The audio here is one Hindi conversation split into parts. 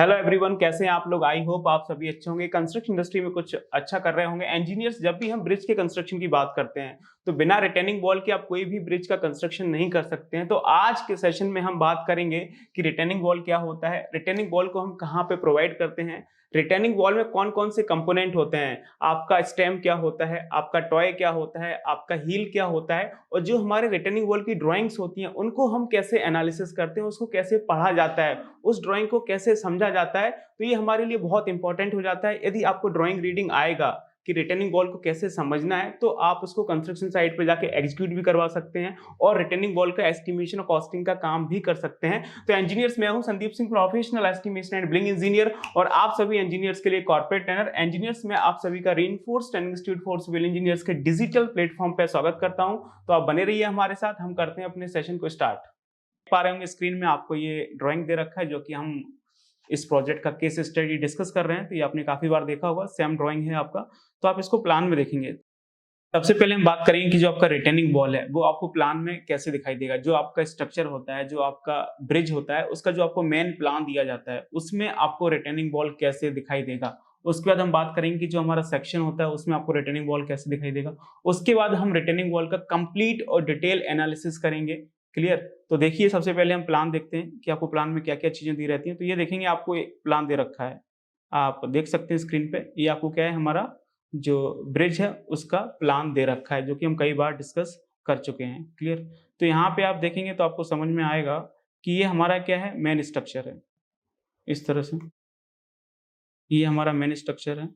हेलो एवरीवन, कैसे हैं आप लोग। आई होप आप सभी अच्छे होंगे। कंस्ट्रक्शन इंडस्ट्री में कुछ अच्छा कर रहे होंगे। इंजीनियर्स जब भी हम ब्रिज के कंस्ट्रक्शन की बात करते हैं तो बिना रिटेनिंग वॉल के आप कोई भी ब्रिज का कंस्ट्रक्शन नहीं कर सकते हैं। तो आज के सेशन में हम बात करेंगे कि रिटेनिंग वॉल क्या होता है, रिटेनिंग वॉल को हम कहाँ पे प्रोवाइड करते हैं, रिटेनिंग वॉल में कौन कौन से कंपोनेंट होते हैं, आपका स्टेम क्या होता है, आपका टॉय क्या होता है, आपका हील क्या होता है, और जो हमारे रिटेनिंग वॉल की ड्राइंग्स होती हैं उनको हम कैसे एनालिसिस करते हैं, उसको कैसे पढ़ा जाता है, उस ड्राइंग को कैसे समझा जाता है। तो ये हमारे लिए बहुत इंपॉर्टेंट हो जाता है। यदि आपको ड्राइंग रीडिंग आएगा कि रिटेनिंग वॉल को कैसे समझना है तो आप उसको कंस्ट्रक्शन साइट पे जाके एग्जीक्यूट भी करवा सकते हैं और रिटेनिंग वॉल का एस्टिमेशन और कॉस्टिंग का काम भी कर सकते हैं। तो इंजीनियर्स, मैं हूं Sandeep Singh, professional estimation and building engineer, और आप सभी इंजीनियर्स के लिए कॉर्पोरेट ट्रेनर। इंजीनियर्स में आप सभी का reinforced training institute for civil engineers के डिजिटल प्लेटफॉर्म पे स्वागत करता हूं। तो आप बने रहिए हमारे साथ, हम करते हैं अपने सेशन को स्टार्ट। पा रहे होंगे स्क्रीन में आपको ये ड्राइंग दे रखा है जो कि हम इस प्रोजेक्ट का केस स्टडी डिस्कस कर रहे हैं। तो ये आपने काफी बार देखा होगा, सेम ड्राइंग है आपका। तो आप इसको प्लान में देखेंगे। सबसे पहले हम बात करेंगे कि जो आपका रिटेनिंग वॉल है वो आपको प्लान में कैसे दिखाई देगा। जो आपका स्ट्रक्चर होता है, जो आपका ब्रिज होता है, उसका जो आपको मेन प्लान दिया जाता है उसमें आपको रिटेनिंग वॉल कैसे दिखाई देगा। उसके बाद हम बात करेंगे कि जो हमारा सेक्शन होता है उसमें आपको रिटेनिंग वॉल कैसे दिखाई देगा। उसके बाद हम रिटेनिंग वॉल का कंप्लीट और डिटेल एनालिसिस करेंगे। क्लियर। तो देखिए, सबसे पहले हम प्लान देखते हैं कि आपको प्लान में क्या क्या चीजें दी रहती हैं। तो ये देखेंगे, आपको एक प्लान दे रखा है, आप देख सकते हैं स्क्रीन पे। ये आपको क्या है, हमारा जो ब्रिज है उसका प्लान दे रखा है, जो कि हम कई बार डिस्कस कर चुके हैं। क्लियर। तो यहाँ पे आप देखेंगे तो आपको समझ में आएगा कि ये हमारा क्या है, मेन स्ट्रक्चर है। इस तरह से ये हमारा मेन स्ट्रक्चर है,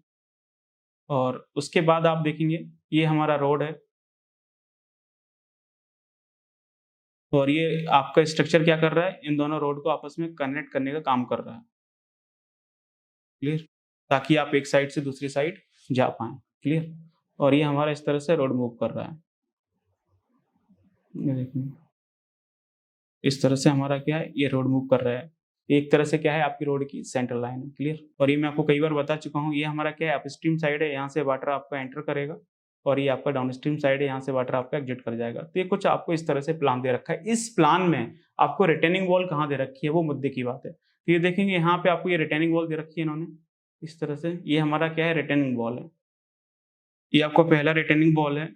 और उसके बाद आप देखेंगे ये हमारा रोड है, और ये आपका स्ट्रक्चर क्या कर रहा है, इन दोनों रोड को आपस में कनेक्ट करने का काम कर रहा है। क्लियर। ताकि आप एक साइड से दूसरी साइड जा पाए। क्लियर। और ये हमारा इस तरह से रोड मूव कर रहा है। ये देखिए, इस तरह से हमारा क्या है, ये रोड मूव कर रहा है। एक तरह से क्या है, आपकी रोड की सेंटर लाइन है। क्लियर। और ये मैं आपको कई बार बता चुका हूँ, ये हमारा क्या है, अपस्ट्रीम साइड है, यहाँ से वाटर आपका एंटर करेगा, और ये आपका डाउनस्ट्रीम साइड है, यहाँ से वाटर आपका एग्जिट कर जाएगा। तो ये कुछ आपको इस तरह से प्लान दे रखा है। इस प्लान में आपको रिटेनिंग वॉल कहाँ दे रखी है वो मुद्दे की बात है। तो ये देखेंगे, यहाँ पे आपको ये रिटेनिंग वॉल दे रखी है इन्होंने इस तरह से। ये हमारा क्या है, रिटेनिंग वॉल है। ये आपको पहला रिटेनिंग वॉल है,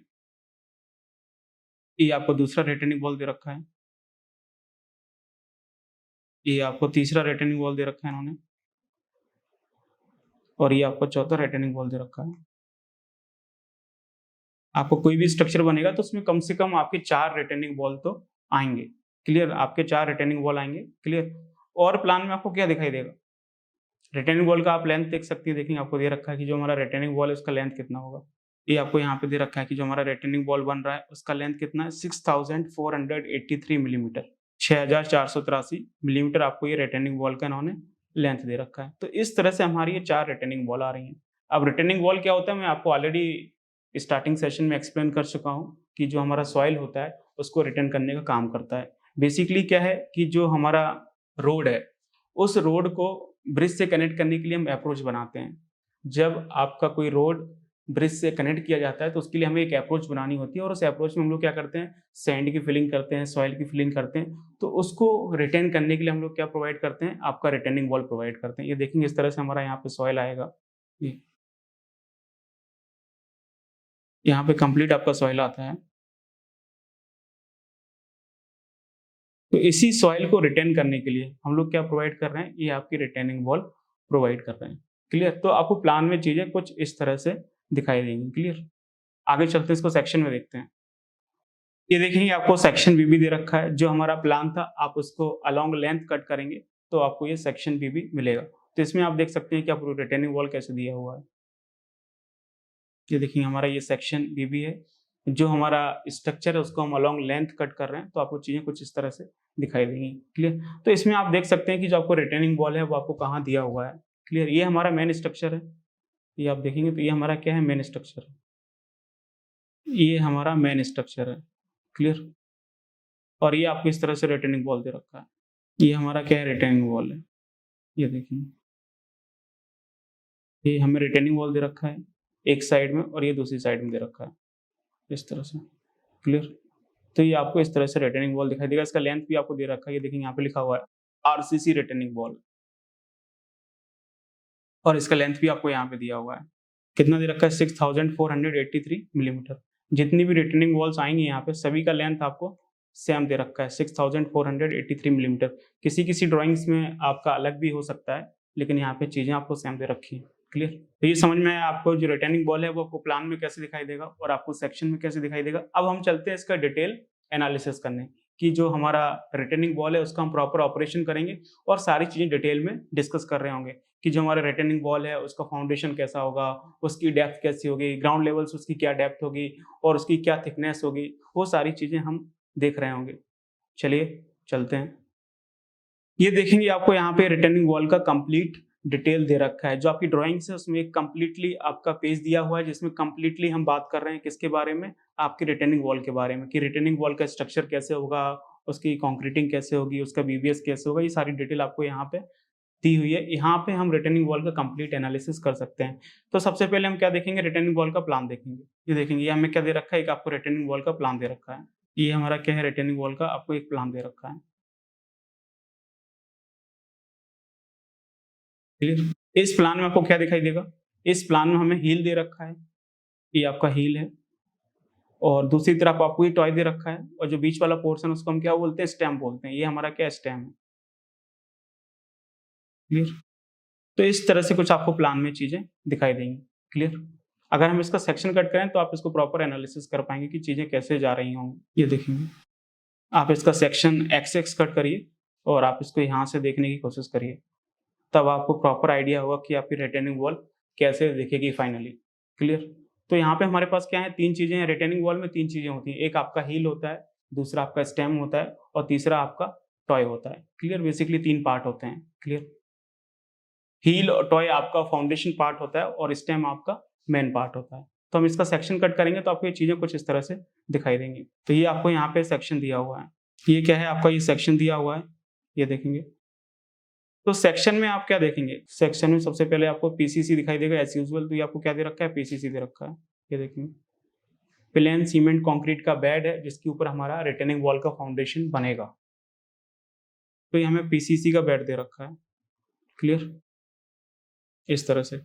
ये आपको दूसरा रिटेनिंग वॉल दे रखा है, ये आपको तीसरा रिटेनिंग वॉल दे रखा है इन्होंने, और ये आपको चौथा रिटेनिंग वॉल दे रखा है। आपको कोई भी स्ट्रक्चर बनेगा तो उसमें कम से कम आपके 4 रिटेनिंग वॉल तो आएँगे। क्लियर? आपके 4 रिटेनिंग वॉल आएँगे। क्लियर? और प्लान में आपको क्या दिखाई देगा? रिटेनिंग वॉल का आप लेंथ देख सकते हैं। देखिए, आपको दे रखा है कि जो हमारा रिटेनिंग वॉल है उसका लेंथ कितना होगा। ये आपको यहाँ पे दे रखा है कि जो हमारा रिटेनिंग वॉल बन रहा है उसका लेंथ कितना है, 6483 मिलीमीटर। 6483 मिलीमीटर आपको ये रिटेनिंग वॉल का इन्होंने लेंथ दे रखा है। तो इस तरह से हमारी ये 4 रिटेनिंग वॉल आ रही हैं। अब रिटेनिंग वॉल क्या होता है, मैं आपको ऑलरेडी स्टार्टिंग सेशन में एक्सप्लेन कर चुका हूँ कि जो हमारा सॉइल होता है उसको रिटेन करने का काम करता है। बेसिकली क्या है कि जो हमारा रोड है, उस रोड को ब्रिज से कनेक्ट करने के लिए हम अप्रोच बनाते हैं। जब आपका कोई रोड ब्रिज से कनेक्ट किया जाता है तो उसके लिए हमें एक अप्रोच बनानी होती है, और उस अप्रोच में हम लोग क्या करते हैं, सैंड की फिलिंग करते हैं, सॉइल की फिलिंग करते हैं। तो उसको रिटेन करने के लिए हम लोग क्या प्रोवाइड करते हैं, आपका रिटेनिंग वॉल प्रोवाइड करते हैं। ये देखेंगे, इस तरह से हमारा यहाँ पे सॉइल आएगा। ये यहाँ पे कंप्लीट आपका सॉइल आता है। तो इसी सॉइल को रिटेन करने के लिए हम लोग क्या प्रोवाइड कर रहे हैं, ये आपकी रिटेनिंग वॉल प्रोवाइड कर रहे हैं। क्लियर। तो आपको प्लान में चीजें कुछ इस तरह से दिखाई देंगी। क्लियर। आगे चलते हैं, इसको सेक्शन में देखते हैं। ये देखेंगे, आपको सेक्शन बी भी दे रखा है। जो हमारा प्लान था, आप उसको अलोंग लेंथ कट करेंगे तो आपको ये सेक्शन बी भी मिलेगा। तो इसमें आप देख सकते हैं कि आपको रिटेनिंग वॉल कैसे दिया हुआ है। ये देखिए, हमारा ये सेक्शन बी भी है। जो हमारा स्ट्रक्चर है उसको हम अलोंग लेंथ कट कर रहे हैं, तो आपको चीजें कुछ इस तरह से दिखाई देंगी। क्लियर। तो इसमें आप देख सकते हैं कि जो आपको रिटेनिंग वॉल है वो आपको कहाँ दिया हुआ है। क्लियर। ये हमारा मेन स्ट्रक्चर है। ये आप देखेंगे तो ये हमारा क्या है, मेन स्ट्रक्चर है। ये हमारा मेन स्ट्रक्चर है। क्लियर। और ये आपको इस तरह से रिटेनिंग वॉल दे रखा है। ये हमारा क्या है, रिटेनिंग वॉल है। ये देखिए, ये हमें रिटेनिंग वॉल दे रखा है एक साइड में, और ये दूसरी साइड में दे रखा है इस तरह से। क्लियर। तो ये आपको इस तरह से रिटेनिंग वॉल दिखाई देगा। इसका लेंथ भी आपको दे रखा है। ये देखिए, यहाँ पे लिखा हुआ है आरसीसी रिटेनिंग वॉल। और इसका लेंथ भी आपको यहाँ पे दिया हुआ है। कितना दे रखा है? 6483 मिलीमीटर। जितनी भी रिटर्निंग वॉल्स आएंगी यहाँ पे सभी का लेंथ आपको सेम दे रखा है 6483 मिलीमीटर। किसी ड्राइंग्स में आपका अलग भी हो सकता है, लेकिन यहाँ पे चीजें आपको सेम दे रखी है। क्लियर? तो ये समझ में आया आपको जो रिटर्निंग बॉल है वो आपको प्लान में कैसे दिखाई देगा और आपको सेक्शन में कैसे दिखाई देगा। अब हम चलते हैं इसका डिटेल एनालिसिस करने कि जो हमारा रिटर्निंग बॉल है उसका हम प्रॉपर ऑपरेशन करेंगे और सारी चीजें डिटेल में डिस्कस कर रहे होंगे कि जो हमारा रिटर्निंग बॉल है उसका फाउंडेशन कैसा होगा, उसकी डेप्थ कैसी होगी, ग्राउंड लेवल से उसकी क्या डेप्थ होगी और उसकी क्या थिकनेस होगी, वो सारी चीजें हम देख रहे होंगे। चलिए चलते हैं। ये देखेंगे आपको यहाँ पे रिटर्निंग वॉल का कंप्लीट डिटेल दे रखा है। जो आपकी ड्राइंग है उसमें एक कंप्लीटली आपका पेज दिया हुआ है जिसमें कंप्लीटली हम बात कर रहे हैं किसके बारे में, आपकी रिटर्निंग वॉल के बारे में कि रिटर्निंग वॉल का स्ट्रक्चर कैसे होगा, उसकी कंक्रीटिंग कैसे होगी, उसका बीबीएस कैसे होगा, ये सारी डिटेल आपको यहाँ पे दी हुई है। यहाँ पे हम रिटर्निंग वॉल का कंप्लीट एनालिसिस कर सकते हैं। तो सबसे पहले हम क्या देखेंगे? रिटर्निंग वॉल का प्लान देखेंगे। ये देखेंगे ये हमें क्या दे रखा है, एक आपको रिटर्निंग वॉल का प्लान दे रखा है। ये हमारा क्या है? रिटर्निंग वॉल का आपको एक प्लान दे रखा है। क्लियर? इस प्लान में आपको क्या दिखाई देगा? इस प्लान में हमें हील दे रखा है, ये आपका हील है और दूसरी तरफ आपको ये टॉय दे रखा है और जो बीच वाला पोर्शन उसको हम क्या बोलते हैं? स्टेम बोलते हैं। ये हमारा क्या स्टेम है। क्लियर? तो इस तरह से कुछ आपको प्लान में चीजें दिखाई देंगी। क्लियर? अगर हम इसका सेक्शन कट करें तो आप इसको प्रॉपर एनालिसिस कर पाएंगे कि चीजें कैसे जा रही होंगी। ये देखेंगे आप इसका सेक्शन एक्स एक्स कट करिए और आप इसको यहाँ से देखने की कोशिश करिए, तब आपको प्रॉपर आइडिया होगा कि आपकी रिटर्निंग वॉल कैसे दिखेगी फाइनली। क्लियर? तो यहाँ पे हमारे पास क्या है? तीन चीजें हैं। रिटर्निंग वॉल में तीन चीजें होती हैं, एक आपका हील होता है, दूसरा आपका स्टेम होता है और तीसरा आपका टॉय होता है। क्लियर? बेसिकली तीन पार्ट होते हैं। क्लियर? हील और टॉय आपका फाउंडेशन पार्ट होता है और स्टेम आपका मेन पार्ट होता है। तो हम इसका सेक्शन कट करेंगे तो आपको ये चीजें कुछ इस तरह से दिखाई देंगी। तो ये आपको यहाँ पे सेक्शन दिया हुआ है। ये क्या है? आपका ये सेक्शन दिया हुआ है, ये देखेंगे। तो सेक्शन में आप क्या देखेंगे? सेक्शन में सबसे पहले आपको पीसीसी दिखाई देगा एज यूजुअल। तो ये आपको क्या दे रखा है? पीसीसी दे रखा है। ये देखेंगे प्लेन सीमेंट कंक्रीट का बेड है जिसके ऊपर हमारा रिटर्निंग वॉल का फाउंडेशन बनेगा। तो ये हमें पीसीसी का बेड दे रखा है। क्लियर? इस तरह से।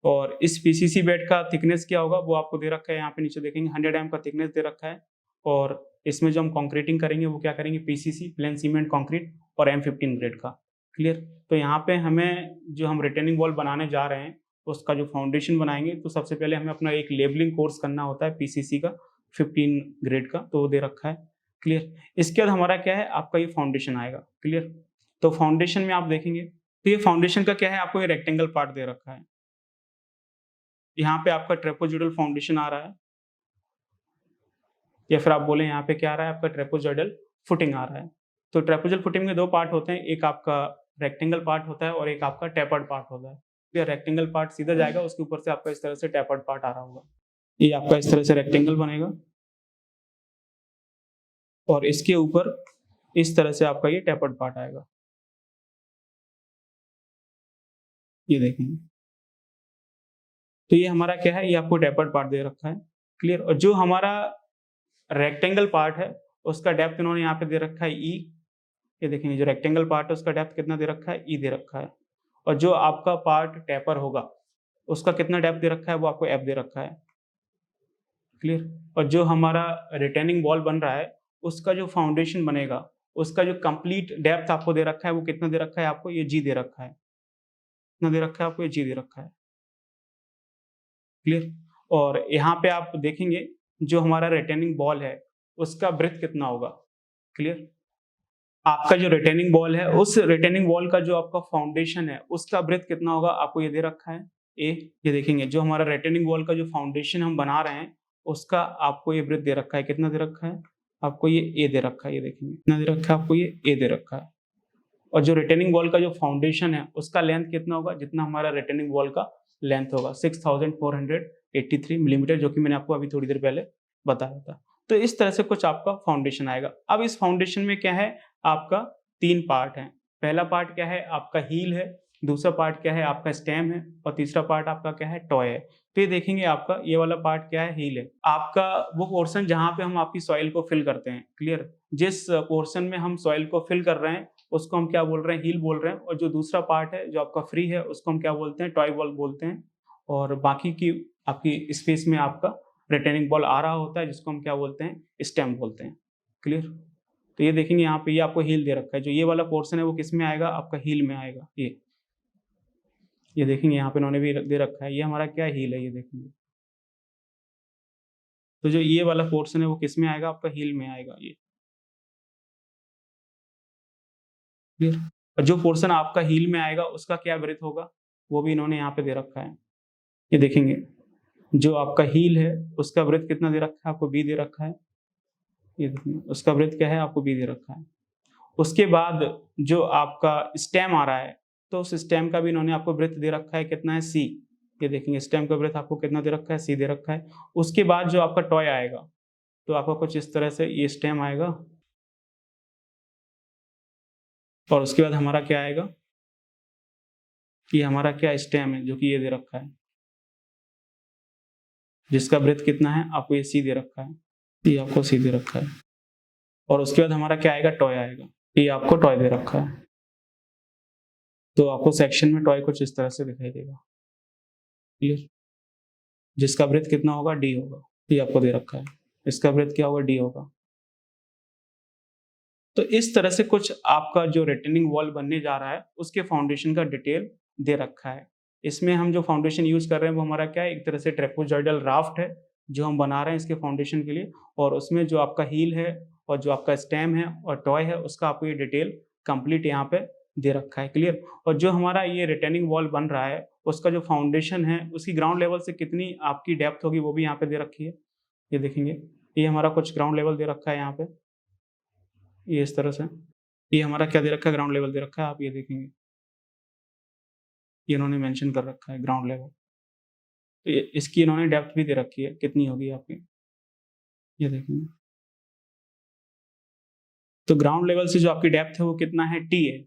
और इस पीसीसी बेड का थिकनेस क्या होगा वो आपको दे रखा है। यहाँ पे नीचे देखेंगे 100 एम का थिकनेस दे रखा है और इसमें जो हम कंक्रीटिंग करेंगे वो क्या करेंगे? पीसीसी प्लेन सीमेंट कंक्रीट और M15 ग्रेड का। क्लियर? तो यहाँ पे हमें जो हम रिटर्निंग वॉल बनाने जा रहे हैं उसका जो फाउंडेशन बनाएंगे तो सबसे पहले हमें अपना एक लेबलिंग कोर्स करना होता है पीसीसी का 15 ग्रेड का, तो वो दे रखा है। क्लियर? इसके बाद हमारा क्या है? आपका ये फाउंडेशन आएगा। क्लियर? तो फाउंडेशन में आप देखेंगे तो ये फाउंडेशन का क्या है? आपको ये रेक्टेंगल पार्ट दे रखा है। यहाँ पे आपका ट्रेपोजोइडल फाउंडेशन आ रहा है या फिर आप बोले यहाँ पे क्या आ रहा है? आपका ट्रेपोजोइडल फुटिंग आ रहा है। तो ट्रेपोजल फुटिंग में दो पार्ट होते हैं, एक आपका रेक्टेंगल पार्ट होता है और एक आपका टेपर्ड पार्ट होता है। ये रेक्टेंगल पार्ट सीधा जाएगा, उसके ऊपर से आपका इस तरह से टेपर्ड पार्ट आ रहा होगा। ये आपका इस तरह से रेक्टेंगल बनेगा और इसके ऊपर इस तरह से आपका ये टेपर्ड पार्ट आएगा। ये देखेंगे तो ये हमारा क्या है? ये आपको टेपर्ड पार्ट दे रखा है। क्लियर? और जो हमारा रेक्टेंगल पार्ट है उसका डेप्थ इन्होंने यहाँ पे दे रखा है ई। ये देखेंगे जो रेक्टेंगल पार्ट है उसका डेप्थ कितना दे रखा है? ई दे रखा है। और जो आपका पार्ट टेपर होगा उसका कितना डेप्थ दे रखा है? वो आपको एफ दे रखा है। क्लियर? और जो हमारा रिटर्निंग वॉल बन रहा है उसका जो फाउंडेशन बनेगा उसका जो कंप्लीट डेप्थ आपको दे रखा है वो कितना दे रखा है? आपको ये जी दे रखा है। कितना दे रखा है? आपको ये जी दे रखा है। क्लियर? और यहाँ पे आप देखेंगे जो हमारा रिटर्निंग बॉल है उसका ब्रेथ कितना होगा। क्लियर? आपका जो रिटर्निंग बॉल है उस रिटर्निंग बॉल का जो आपका फाउंडेशन है उसका ब्रेथ कितना होगा? आपको ये दे रखा है ए। ये देखेंगे जो हमारा रिटर्निंग बॉल का जो फाउंडेशन हम बना रहे हैं उसका आपको ये ब्रेथ दे रखा है। कितना दे रखा है? आपको ये ए दे रखा है। ये देखेंगे कितना दे रखा है? आपको ये ए दे रखा है। और जो रिटर्निंग बॉल का जो फाउंडेशन है उसका लेंथ कितना होगा? जितना हमारा रिटर्निंग बॉल का लेंथ होगा 6483 मिलीमीटर, जो कि मैंने आपको अभी थोड़ी देर पहले बताया था। तो इस तरह से कुछ आपका फाउंडेशन आएगा। अब इस फाउंडेशन में क्या है? आपका तीन पार्ट है। पहला पार्ट क्या है? आपका हील है, दूसरा पार्ट क्या है? आपका स्टेम है और तीसरा पार्ट आपका क्या है? टॉय है। तो ये देखेंगे आपका ये वाला पार्ट क्या है? हील है। आपका वो पोर्शन जहां पे हम आपकी सॉइल को फिल करते हैं। क्लियर? जिस पोर्शन में हम सॉइल को फिल कर रहे हैं उसको हम क्या बोल रहे हैं, हील बोल रहे हैं, और जो दूसरा पार्ट है जो आपका फ्री है उसको हम क्या बोलते हैं, टॉय बॉल बोलते हैं। और बाकी की आपकी स्पेस में आपका रिटर्निंग बॉल आ रहा होता है जिसको हम क्या बोलते हैं, स्टेम बोलते हैं। क्लियर? तो ये देखेंगे यहाँ पे ये आपको हील दे रखा है, जो ये वाला पोर्शन है वो किस में आएगा, आपका हील में आएगा। ये देखेंगे यहाँ पे इन्होंने भी दे रखा है, ये हमारा क्या हील है, ये देखेंगे। तो जो ये वाला पोर्शन है वो किस में आएगा, आपका हील में आएगा ये। क्लियर? और जो पोर्शन आपका हील में आएगा उसका क्या ब्रेथ होगा, वो भी इन्होंने यहाँ पे दे रखा है। ये देखेंगे जो आपका हील है उसका ब्रेथ कितना दे रखा है, आपको बी दे रखा है। ये देखिए उसका ब्रेथ क्या है, आपको बी दे रखा है। उसके बाद जो आपका स्टेम आ रहा है, तो उस स्टेम का भी इन्होंने आपको ब्रेथ दे रखा है, कितना है, सी। ये देखेंगे स्टेम का ब्रेथ आपको कितना दे रखा है, सी दे रखा है। उसके बाद जो आपका टॉय आएगा, तो आपका कुछ इस तरह से ये स्टेम आएगा, और उसके बाद हमारा क्या आएगा, ये हमारा क्या स्टेम है जो कि ये दे रखा है, जिसका ब्रेथ कितना है, आपको ये सी दे रखा है, ये आपको सी दे रखा है। और उसके बाद हमारा क्या आएगा, टॉय आएगा, ये आपको टॉय दे रखा है। तो आपको सेक्शन में टॉय कुछ इस तरह से दिखाई देगा। क्लियर? जिसका ब्रेथ कितना होगा, डी होगा, ये आपको दे रखा है। इसका ब्रेथ क्या होगा, डी होगा। तो इस तरह से कुछ आपका जो रिटर्निंग वॉल बनने जा रहा है उसके फाउंडेशन का डिटेल दे रखा है। इसमें हम जो फाउंडेशन यूज कर रहे हैं वो हमारा क्या है, एक तरह से ट्रेपेजॉइडल राफ्ट है जो हम बना रहे हैं इसके फाउंडेशन के लिए, और उसमें जो आपका हील है और जो आपका स्टेम है और टॉय है उसका आपको ये डिटेल कंप्लीट यहाँ पे दे रखा है। क्लियर? और जो हमारा ये रिटर्निंग वॉल बन रहा है उसका जो फाउंडेशन है उसकी ग्राउंड लेवल से कितनी आपकी डेप्थ होगी वो भी यहाँ पे दे रखी है। ये देखेंगे, ये हमारा कुछ ग्राउंड लेवल दे रखा है यहाँ पे, ये इस तरह से। ये हमारा क्या दे रखा है, ग्राउंड लेवल दे रखा है, आप ये देखेंगे, ये इन्होंने मेंशन कर रखा है ग्राउंड लेवल। तो ये इसकी इन्होंने डेप्थ भी दे रखी है, कितनी होगी आपकी, ये देखेंगे। तो ग्राउंड लेवल से जो आपकी डेप्थ है वो कितना है, टी है।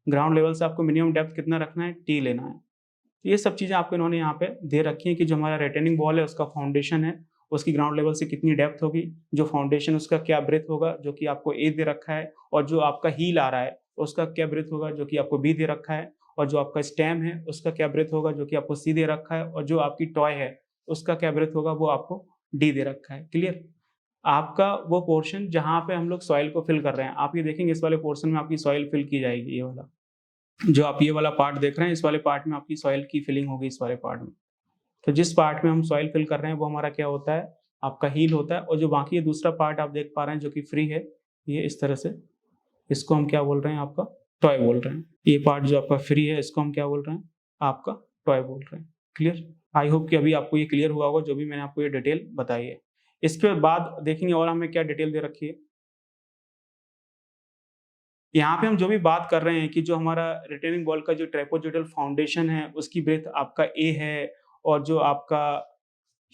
ग्राउंड लेवल से आपको मिनिमम डेप्थ कितना रखना है, टी लेना है। तो ये सब चीज़ें आपको इन्होंने यहाँ पे दे रखी हैं कि जो हमारा रिटर्निंग वॉल है उसका फाउंडेशन है, उसकी ग्राउंड लेवल से कितनी डेप्थ होगी, जो फाउंडेशन उसका क्या ब्रेथ होगा जो कि आपको ए दे रखा है, और जो आपका हील आ रहा है उसका क्या ब्रेथ होगा जो कि आपको बी दे रखा है, और जो आपका स्टेम है उसका क्या ब्रेथ होगा जो कि आपको सी दे रखा है, और जो आपकी टॉय है उसका क्या ब्रेथ होगा वो आपको डी दे रखा है। क्लियर? आपका वो पोर्शन जहाँ पे हम लोग सॉइल को फिल कर रहे हैं, आप ये देखेंगे इस वाले पोर्शन में आपकी सॉइल फिल की जाएगी, ये वाला जो आप ये वाला पार्ट देख रहे हैं इस वाले पार्ट में आपकी सॉइल की फिलिंग होगी इस वाले पार्ट में। तो जिस पार्ट में हम सॉइल फिल कर रहे हैं वो हमारा क्या होता है, आपका हील होता है, और जो बाकी ये दूसरा पार्ट आप देख पा रहे हैं जो कि फ्री है, ये इस तरह से, इसको हम क्या बोल रहे हैं, आपका टॉय बोल रहे हैं। ये पार्ट जो आपका फ्री है इसको हम क्या बोल रहे हैं, आपका टॉय बोल रहे हैं। क्लियर? आई होप कि अभी आपको ये क्लियर हुआ होगा जो भी मैंने आपको ये डिटेल बताई है। इसके बाद देखेंगे और हमें क्या डिटेल दे रखी है। यहाँ पे हम जो भी बात कर रहे हैं कि जो हमारा रिटेनिंग वॉल का जो ट्रेपेजोइडल फाउंडेशन है उसकी ब्रेथ आपका ए है, और जो आपका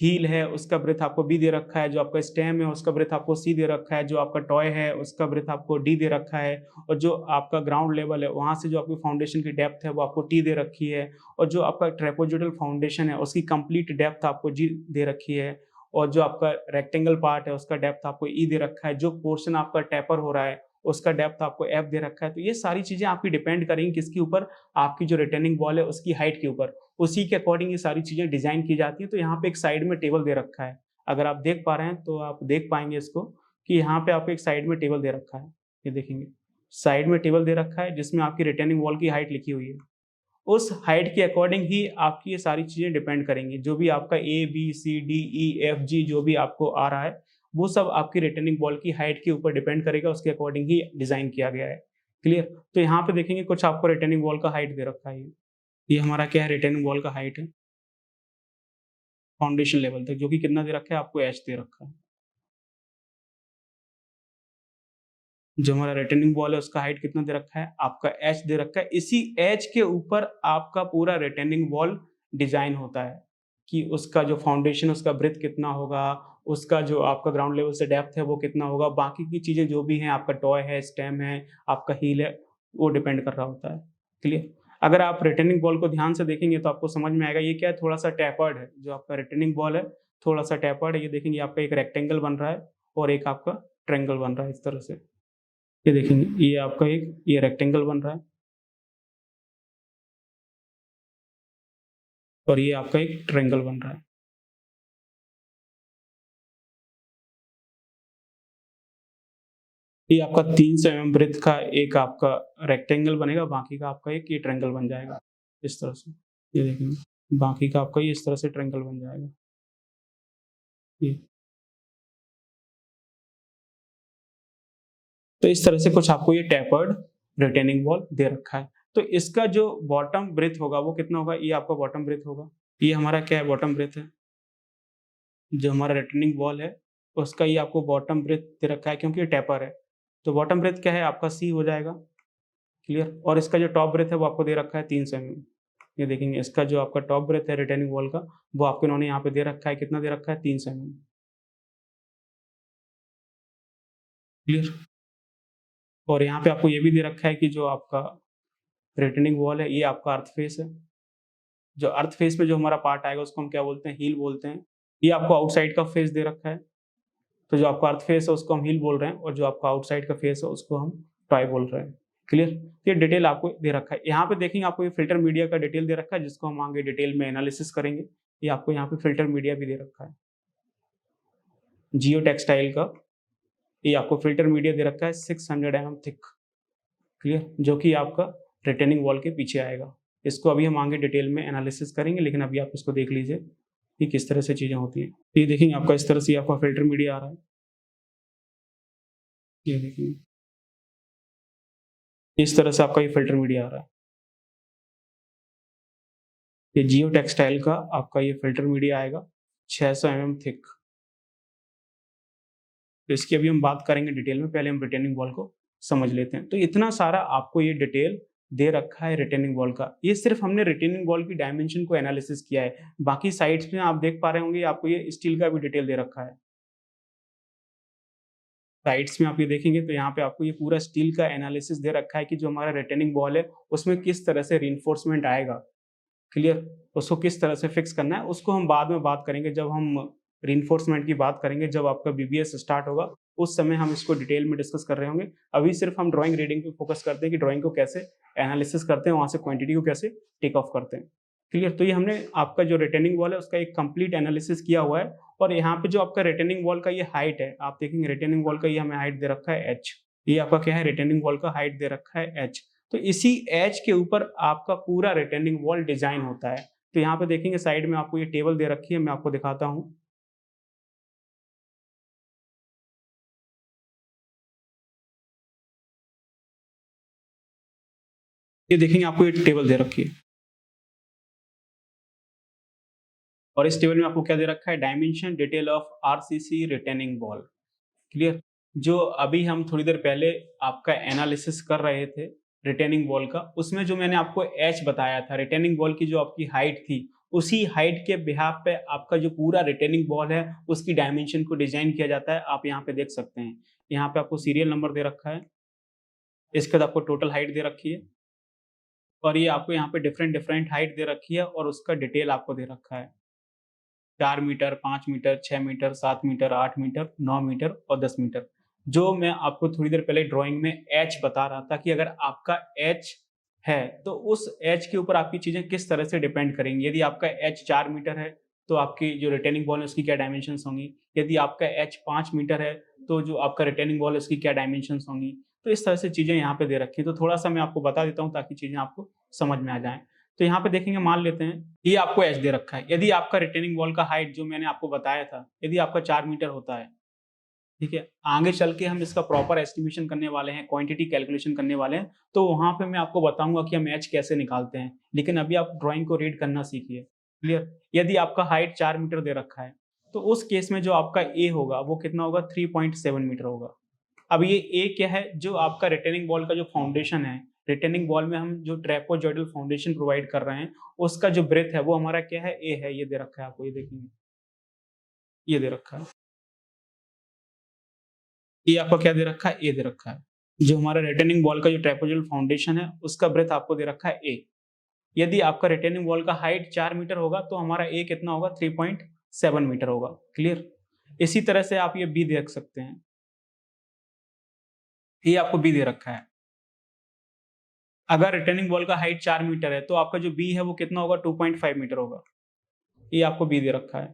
हील है उसका ब्रेथ आपको बी दे रखा है, जो आपका स्टेम है उसका ब्रेथ आपको सी दे रखा है, जो आपका टॉय है उसका ब्रेथ आपको डी दे रखा है, और जो आपका ग्राउंड लेवल है वहाँ से जो आपकी फाउंडेशन की डेप्थ है वो आपको टी दे रखी है, और जो आपका ट्रेपेजोइडल फाउंडेशन है उसकी कंप्लीट डेप्थ आपको जी दे रखी है, और जो आपका रेक्टेंगल पार्ट है उसका डेप्थ आपको ई दे रखा है, जो पोर्शन आपका टेपर हो रहा है उसका डेप्थ आपको एफ दे रखा है। तो ये सारी चीजें आपकी डिपेंड करेंगी किसके ऊपर, आपकी जो रिटर्निंग बॉल है उसकी हाइट के ऊपर, उसी के अकॉर्डिंग ये सारी चीजें डिजाइन की जाती हैं। तो यहाँ पे एक साइड में टेबल दे रखा है, अगर आप देख पा रहे हैं तो आप देख पाएंगे इसको कि यहाँ पे आपको एक साइड में टेबल दे रखा है, ये देखेंगे साइड में टेबल दे रखा है जिसमें आपकी रिटर्निंग वॉल की हाइट लिखी हुई है। उस हाइट के अकॉर्डिंग ही आपकी ये सारी चीजें डिपेंड करेंगी, जो भी आपका A B C D E F G जो भी आपको आ रहा है वो सब आपकी रिटर्निंग बॉल की हाइट के ऊपर डिपेंड करेगा, उसके अकॉर्डिंग ही डिजाइन किया गया है। क्लियर? तो यहाँ पे देखेंगे कुछ आपको रिटर्निंग बॉल का हाइट दे रखा है, ये हमारा क्या है, रिटर्निंग बॉल का हाइट है फाउंडेशन लेवल तक, जो कि कितना दे रखा है, आपको एच दे रखा है। जो हमारा रिटर्निंग बॉल है उसका हाइट कितना दे रखा है, आपका एच दे रखा है। इसी एच के ऊपर आपका पूरा रिटर्निंग बॉल डिजाइन होता है कि उसका जो फाउंडेशन उसका ब्रेथ कितना होगा, उसका जो आपका ग्राउंड लेवल से डेप्थ है वो कितना होगा, बाकी की चीजें जो भी हैं, आपका टॉय है, स्टेम है, आपका हील है, वो डिपेंड कर रहा होता है। क्लियर? अगर आप रिटर्निंग बॉल को ध्यान से देखेंगे तो आपको समझ में आएगा ये क्या है, थोड़ा सा टैपर्ड है। जो आपका रिटर्निंग बॉल है थोड़ा सा टैपर्ड है, ये देखेंगे आपका एक रेक्टेंगल बन रहा है और एक आपका ट्रायंगल बन रहा है इस तरह से। ये देखेंगे ये आपका एक ये रेक्टेंगल बन रहा है और ये आपका एक ट्रायंगल बन रहा है। ये आपका 300 mm ब्रेथ का एक आपका रेक्टेंगल बनेगा, बाकी का आपका एक ये ट्रायंगल बन जाएगा, इस तरह से। ये देखेंगे, बाकी का आपका ये इस तरह से ट्रायंगल बन जाएगा। ये तो इस तरह से कुछ आपको ये टेपर्ड रिटेनिंग वॉल दे रखा है। तो इसका जो बॉटम ब्रेथ होगा वो कितना होगा? ये आपका बॉटम ब्रेथ होगा। ये हमारा क्या है? बॉटम ब्रेथ है। जो हमारा रिटेनिंग वॉल है, उसका ये आपको बॉटम ब्रेथ दे रखा है क्योंकि ये टेपर है। तो बॉटम ब्रेथ क्या है? आपका सी हो जाएगा, क्लियर? और इसका जो टॉप ब्रेथ है वो आपको दे रखा है 300 mm। ये देखेंगे इसका जो आपका टॉप ब्रेथ है रिटेनिंग वॉल का, वो आपको इन्होंने यहाँ पे दे रखा है, कितना दे रखा है? 300 mm, क्लियर? और यहाँ पे आपको ये भी दे रखा है कि जो आपका रिटेनिंग वॉल है, ये आपका अर्थ फेस है। जो अर्थ फेस में जो हमारा पार्ट आएगा उसको हम क्या बोलते हैं? हील बोलते हैं। ये आपको आउटसाइड का फेस दे रखा है। तो जो आपका अर्थ फेस है उसको हम हील बोल रहे हैं और जो आपका आउटसाइड का फेस है उसको हम ट्राई बोल रहे हैं, क्लियर? ये डिटेल आपको दे रखा है। यहाँ पे देखेंगे आपको ये फिल्टर मीडिया का डिटेल दे रखा है जिसको हम आगे डिटेल में एनालिसिस करेंगे। ये आपको यहाँ पे फिल्टर मीडिया भी दे रखा है। जियो टेक्सटाइल का ये आपको फिल्टर मीडिया दे रखा है 600 mm थिक, क्लियर? जो कि आपका रिटेनिंग वॉल के पीछे आएगा। इसको अभी हम आगे डिटेल में एनालिसिस करेंगे, लेकिन अभी आप इसको देख लीजिए कि किस तरह से चीज़ें होती हैं। ये देखेंगे आपका इस तरह से आपका फ़िल्टर मीडिया आ रहा है। ये देखिए, इस तरह से आपका ये फ़िल्टर मीडिया आ रहा है। ये जियो टेक्सटाइल का आपका ये फ़िल्टर मीडिया आएगा 600 mm थिक। तो इसकी अभी हम बात करेंगे डिटेल में, पहले हम रिटेनिंग वॉल को समझ लेते हैं। तो इतना सारा आपको ये डिटेल दे रखा है रिटेनिंग वॉल का। ये सिर्फ़ हमने रिटेनिंग वॉल की डायमेंशन को एनालिसिस किया है। बाकी साइड्स में आप देख पा रहे होंगे आपको ये स्टील का भी डिटेल दे रखा है। साइड्स में आप ये देखेंगे तो यहाँ पे आपको ये पूरा स्टील का एनालिसिस दे रखा है कि जो हमारा रिटेनिंग वॉल है, उसमें किस तरह से रिइंफोर्समेंट आएगा, क्लियर? उसको किस तरह से फिक्स करना है, उसको हम बाद में बात करेंगे जब हम रिइंफोर्समेंट की बात करेंगे, जब आपका बीबीएस स्टार्ट होगा, उस समय हम इसको डिटेल में डिस्कस कर रहे होंगे। अभी सिर्फ हम ड्राइंग रीडिंग पे फोकस करते हैं कि ड्राइंग को कैसे एनालिसिस करते हैं, वहाँ से क्वांटिटी को कैसे टेक ऑफ करते हैं, क्लियर? तो ये हमने आपका जो रिटेनिंग वॉल है उसका एक कंप्लीट एनालिसिस किया हुआ है। और यहाँ पे जो आपका रिटेनिंग वॉल का ये हाइट है, आप देखेंगे रिटेनिंग वॉल का ये हमें हाइट दे रखा है h। ये आपका क्या है? रिटेनिंग वॉल का हाइट दे रखा है h। तो इसी h के ऊपर आपका पूरा रिटेनिंग वॉल डिजाइन होता है। तो यहाँ पे देखेंगे साइड में आपको ये टेबल दे रखी है, मैं आपको दिखाता हूँ। ये देखेंगे आपको ये टेबल दे रखी है और इस टेबल में आपको क्या दे रखा है? Dimension detail of RCC retaining wall, clear? जो अभी हम थोड़ी देर पहले आपका एनालिसिस कर रहे थे रिटेनिंग वॉल का, उसमें जो मैंने आपको एच बताया था, रिटेनिंग वॉल की जो आपकी हाइट थी, उसी हाइट के बिहाफ पे आपका जो पूरा रिटेनिंग वॉल है उसकी डायमेंशन को डिजाइन किया जाता है। आप यहाँ पे देख सकते हैं, यहाँ पे आपको सीरियल नंबर दे रखा है, इसके बाद आपको टोटल हाइट दे रखी है और ये आपको यहाँ पे डिफरेंट डिफरेंट हाइट दे रखी है और उसका डिटेल आपको दे रखा है। 4 metre, 5 metre, 6 metre, 7 metre, 8 metre, 9 metre और 10 मीटर। जो मैं आपको थोड़ी देर पहले ड्राइंग में एच बता रहा था कि अगर आपका एच है, तो उस एच के ऊपर आपकी चीज़ें किस तरह से डिपेंड करेंगी। यदि आपका एच 4 मीटर है, तो आपकी जो रिटेनिंग वॉल है उसकी क्या डायमेंशंस होंगी। यदि आपका एच 5 मीटर है, तो जो आपका रिटेनिंग वॉल है उसकी क्या डायमेंशंस होंगी। तो इस तरह से चीज़ें यहाँ पे दे रखी हैं। तो थोड़ा-सा मैं आपको बता देता हूँ ताकि चीज़ें आपको समझ में आ जाएँ। तो यहाँ पे देखेंगे, मान लेते हैं ये आपको एच दे रखा है। यदि आपका रिटेनिंग वॉल का हाइट जो मैंने आपको बताया था, यदि आपका 4 मीटर होता है, ठीक है? आगे चल के हम इसका प्रॉपर एस्टिमेशन करने वाले हैं, क्वांटिटी कैलकुलेशन करने वाले हैं, तो वहाँ पे मैं आपको बताऊँगा कि हम एच कैसे निकालते हैं। लेकिन अभी आप ड्राइंग को रीड करना सीखिए, क्लियर? यदि आपका हाइट 4 मीटर दे रखा है, तो उस केस में जो आपका ए होगा वो कितना होगा? 3.7 मीटर होगा। अब ये ए क्या है? जो आपका रिटेनिंग वॉल का जो फाउंडेशन है, रिटेनिंग वॉल में हम जो ट्रैपेजॉइडल फाउंडेशन प्रोवाइड कर रहे हैं, उसका जो ब्रेथ है वो हमारा क्या है? ए है। ये दे रखा है आपको, ये देखेंगे, ये दे रखा है। ये आपका क्या दे रखा है? ए दे रखा है। जो हमारा रिटेनिंग वॉल का जो ट्रैपेजॉइडल फाउंडेशन है, उसका ब्रेथ आपको दे रखा है ए। यदि आपका रिटेनिंग वॉल का हाइट 4 मीटर होगा, तो हमारा ए कितना होगा? 3.7 मीटर होगा, क्लियर? इसी तरह से आप ये बी देख सकते हैं। ये आपको बी दे रखा है। अगर रिटर्निंग बॉल का हाइट 4 मीटर है तो आपका जो बी है वो कितना होगा, 2.5 मीटर होगा। ये आपको बी दे रखा है।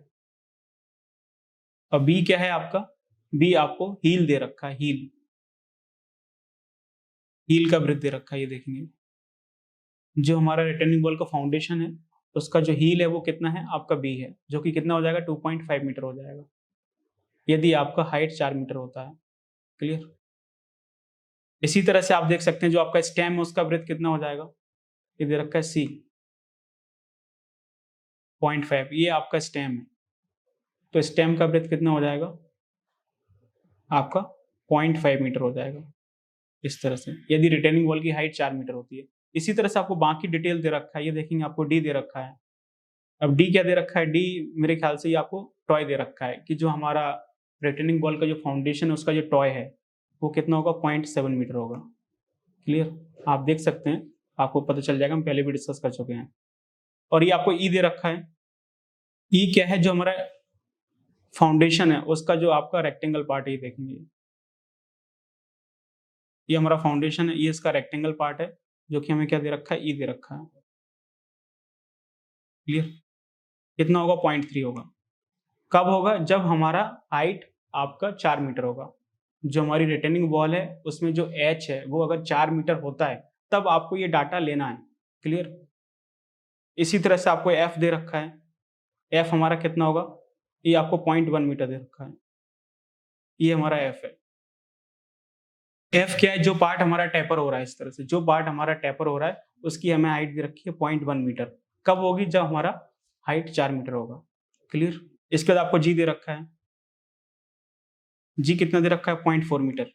और बी क्या है आपका, बी आपको हील दे रखा है, हील, हील का वृत्त दे रखा है। ये देखेंगे जो हमारा रिटर्निंग बॉल का फाउंडेशन है उसका जो हील है वो कितना है आपका बी है, जो कि कितना हो जाएगा, 2.5 मीटर हो जाएगा यदि आपका हाइट 4 मीटर होता है। क्लियर। इसी तरह से आप देख सकते हैं जो आपका स्टेम है उसका वृत्त कितना हो जाएगा, ये दे रखा है सी 0.5, ये आपका स्टेम है। तो स्टेम का वृत्त कितना हो जाएगा आपका, 0.5 मीटर हो जाएगा इस तरह से, यदि रिटेनिंग वॉल की हाइट 4 मीटर होती है। इसी तरह से आपको बाकी डिटेल दे रखा है, ये देखेंगे आपको डी दे रखा है। अब डी क्या दे रखा है, डी मेरे ख्याल से ये आपको टॉय दे रखा है कि जो हमारा रिटेनिंग बॉल का जो फाउंडेशन है उसका जो टॉय है वो कितना होगा, 0.7 मीटर होगा। क्लियर। आप देख सकते हैं, आपको पता चल जाएगा, हम पहले भी डिस्कस कर चुके हैं। और ये आपको ई दे रखा है। ई क्या है, जो हमारा फाउंडेशन है उसका जो आपका रेक्टेंगल पार्ट है, ये देखेंगे ये हमारा फाउंडेशन है, ये इसका रेक्टेंगल पार्ट है जो कि हमें क्या दे रखा है, ई दे रखा है। क्लियर। कितना होगा, 0.3 होगा। कब होगा, जब हमारा हाइट आपका 4 मीटर होगा। जो हमारी रिटेनिंग वॉल है उसमें जो एच है वो अगर 4 मीटर होता है तब आपको ये डाटा लेना है। क्लियर। इसी तरह से आपको एफ दे रखा है। एफ हमारा कितना होगा, ये आपको 0.1 मीटर दे रखा है। ये हमारा एफ है। एफ क्या है, जो पार्ट हमारा टेपर हो रहा है, इस तरह से जो पार्ट हमारा टेपर हो रहा है उसकी हमें हाइट दे रखी है 0.1 मीटर। कब होगी, जब हमारा हाइट 4 मीटर होगा। क्लियर। इसके बाद आपको जी दे रखा है। जी कितना दे रखा है, 0.4 मीटर।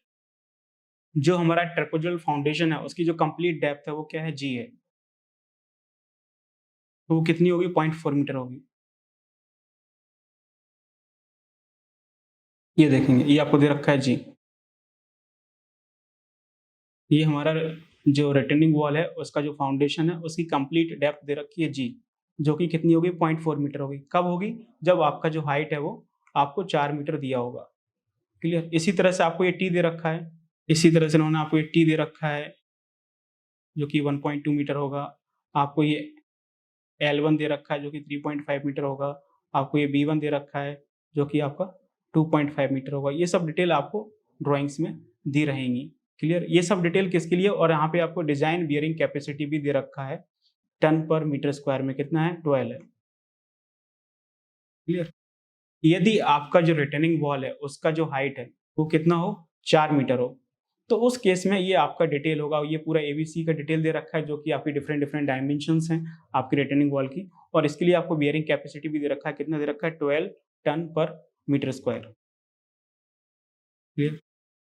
जो हमारा ट्रेपेजोइडल फाउंडेशन है उसकी जो कंप्लीट डेप्थ है वो क्या है, जी है। तो वो कितनी होगी, 0.4 मीटर होगी। ये देखेंगे, ये आपको दे रखा है जी। ये हमारा जो रिटेनिंग वॉल है उसका जो फाउंडेशन है उसकी कंप्लीट डेप्थ दे रखी है जी, जो कि कितनी होगी, 0.4 मीटर होगी। कब होगी, जब आपका जो हाइट है वो आपको 4 मीटर दिया होगा। क्लियर। इसी तरह से आपको ये टी दे रखा है। इसी तरह से उन्होंने आपको ये टी दे रखा है जो कि 1.2 मीटर होगा। आपको ये L1 दे रखा है जो कि 3.5 मीटर होगा। आपको ये B1 दे रखा है जो कि आपका 2.5 मीटर होगा। ये सब डिटेल आपको ड्राइंग्स में दी रहेंगी। क्लियर। ये सब डिटेल किसके लिए, और यहाँ पे आपको डिजाइन बियरिंग कैपेसिटी भी दे रखा है, टन पर मीटर स्क्वायर में कितना है, 12 है। क्लियर। यदि आपका जो रिटेनिंग वॉल है उसका जो हाइट है वो कितना हो, 4 मीटर हो, तो उस केस में ये आपका डिटेल होगा। ये पूरा एबीसी का डिटेल दे रखा है जो कि आपकी डिफरेंट डिफरेंट डायमेंशंस हैं आपकी रिटेनिंग वॉल की, और इसके लिए आपको बियरिंग कैपेसिटी भी दे रखा है, कितना दे रखा है, 12 टन पर मीटर स्क्वायर। क्लियर।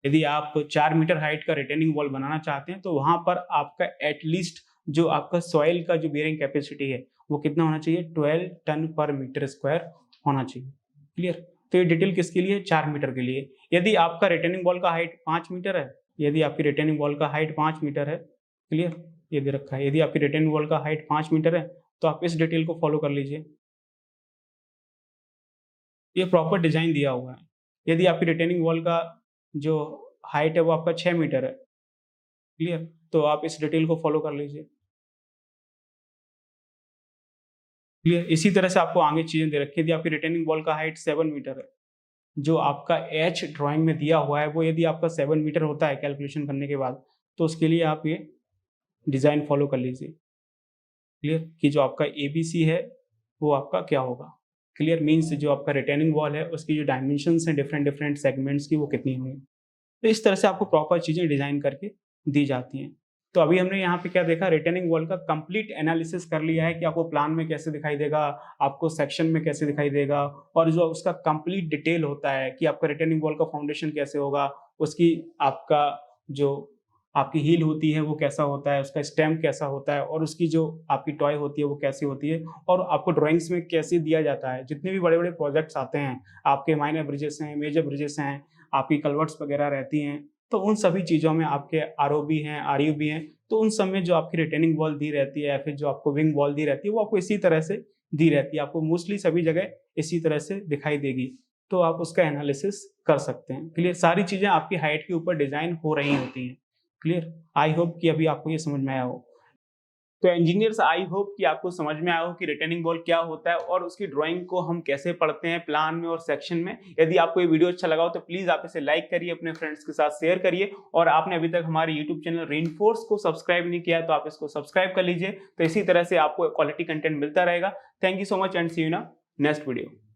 यदि आप 4 मीटर हाइट का रिटेनिंग वॉल बनाना चाहते हैं तो वहां पर आपका एटलीस्ट जो आपका सॉइल का जो बियरिंग कैपेसिटी है वो कितना होना चाहिए, 12 टन पर मीटर स्क्वायर होना चाहिए। क्लियर। तो ये डिटेल किसके लिए, 4 मीटर के लिए। यदि आपका रिटेनिंग वॉल का हाइट 5 मीटर है, यदि आपकी रिटेनिंग वॉल का हाइट 5 मीटर है, क्लियर, ये दे रखा है, यदि आपकी रिटेनिंग वॉल का हाइट 5 मीटर है तो आप इस डिटेल को फॉलो कर लीजिए। ये प्रॉपर डिजाइन दिया हुआ है। यदि आपकी रिटेनिंग वॉल का जो हाइट है वो आपका 6 मीटर है, क्लियर, तो आप इस डिटेल को फॉलो कर लीजिए। क्लियर। इसी तरह से आपको आगे चीजें दे रखी है। यदि आपकी रिटेनिंग वॉल का हाइट 7 मीटर है, जो आपका एच ड्राइंग में दिया हुआ है वो यदि आपका 7 मीटर होता है कैलकुलेशन करने के बाद, तो उसके लिए आप ये डिजाइन फॉलो कर लीजिए। क्लियर। कि जो आपका एबीसी है वो आपका क्या होगा। क्लियर। मीन्स जो आपका रिटेनिंग वॉल है उसकी जो डायमेंशंस हैं डिफरेंट डिफरेंट सेगमेंट्स की वो कितनी होंगी। तो इस तरह से आपको प्रॉपर चीजें डिजाइन करके दी जाती हैं। तो अभी हमने यहाँ पे क्या देखा, रिटेनिंग वॉल का कंप्लीट एनालिसिस कर लिया है कि आपको प्लान में कैसे दिखाई देगा, आपको सेक्शन में कैसे दिखाई देगा, और जो उसका कंप्लीट डिटेल होता है कि आपका रिटेनिंग वॉल का फाउंडेशन कैसे होगा, उसकी आपका जो आपकी हील होती है वो कैसा होता है, उसका स्टेम कैसा होता है, और उसकी जो आपकी टॉय होती है वो कैसी होती है, और आपको ड्राइंग्स में कैसे दिया जाता है। जितने भी बड़े बड़े प्रोजेक्ट्स आते हैं, आपके माइनर ब्रिजेस हैं, मेजर ब्रिजेस हैं, आपकी कलवर्ट्स वगैरह रहती हैं, तो उन सभी चीज़ों में आपके आरओबी हैं, आरयूबी हैं, तो उन सब में जो आपकी रिटेनिंग वॉल दी रहती है या फिर जो आपको विंग वॉल दी रहती है वो आपको इसी तरह से दी रहती है। आपको मोस्टली सभी जगह इसी तरह से दिखाई देगी। तो आप उसका एनालिसिस कर सकते हैं। क्लियर, सारी चीजें आपकी हाइट के ऊपर डिजाइन हो रही होती हैं। क्लियर, आई होप कि अभी आपको ये समझ में आया हो। तो इंजीनियर्स, आई होप कि आपको समझ में आया हो कि रिटेनिंग बॉल क्या होता है और उसकी ड्राइंग को हम कैसे पढ़ते हैं प्लान में और सेक्शन में। यदि आपको ये वीडियो अच्छा लगा हो तो प्लीज आप इसे लाइक करिए, अपने फ्रेंड्स के साथ शेयर करिए, और आपने अभी तक हमारे यूट्यूब चैनल रेनफोर्स को सब्सक्राइब नहीं किया तो आप इसको सब्सक्राइब कर लीजिए। तो इसी तरह से आपको क्वालिटी कंटेंट मिलता रहेगा। Thank you so much and see you in next video.